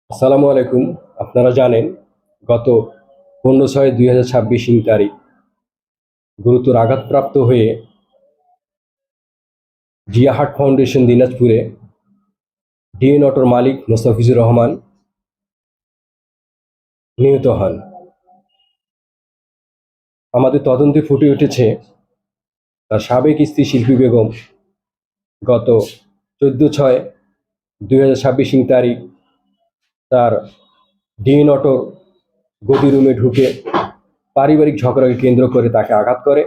আসসালামু আলাইকুম। আপনারা জানেন গত 15/6/2026 তারিখ গুরুতর আঘাতপ্রাপ্ত হয়ে জিয়া হার্ট ফাউন্ডেশন দিনাজপুরে ডিএন অটোর মালিক মোস্তাফিজুর রহমান নিহত হন। আমাদের তদন্তে ফুটে উঠেছে তার সাবেক স্ত্রী শিল্পী বেগম গত 14/6/2026 তারিখ তার ডিএন অটোর গদি রুমে ঢুকে পারিবারিক ঝগড়াকে কেন্দ্র করে তাকে আঘাত করে।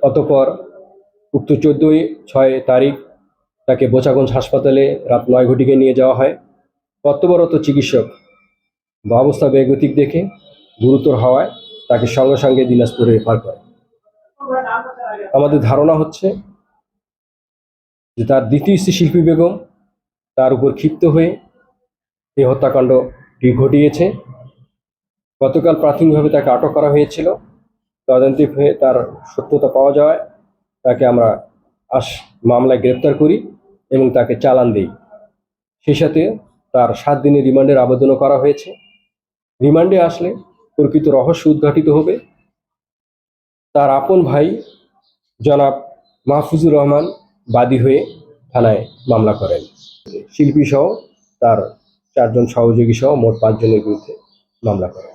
অতঃপর উক্ত 14/6 তারিখ তাকে বোচাগঞ্জ হাসপাতালে রাত 9 ঘটিকে নিয়ে যাওয়া হয়। কর্তব্যরত চিকিৎসক অবস্থা বেগতিক দেখে গুরুতর হওয়ায় তাকে সঙ্গে সঙ্গে দিনাজপুরে রেফার করে। আমাদের ধারণা হচ্ছে যে তার দ্বিতীয় স্ত্রী শিল্পী বেগম তার উপর ক্ষিপ্ত হয়ে এই হত্যাকাণ্ডটি ঘটিয়েছে। গতকাল প্রাথমিকভাবে তাকে আটক করা হয়েছিল। তদন্তে হয়ে তার সত্যতা পাওয়া যাওয়ায় তাকে আমরা মামলায় গ্রেপ্তার করি এবং তাকে চালান দিই। সেই সাথে তার 7 দিনের রিমান্ডের আবেদনও করা হয়েছে। রিমান্ডে আসলে প্রকৃত রহস্য উদ্ঘাটিত হবে। তার আপন ভাই জনাব মাহফুজুর রহমান বাদী হয়ে থানায় মামলা করেন। শিল্পী সহ তার 4 জন সহযোগী সহ মোট 5 জনের বিরুদ্ধে মামলা করেন।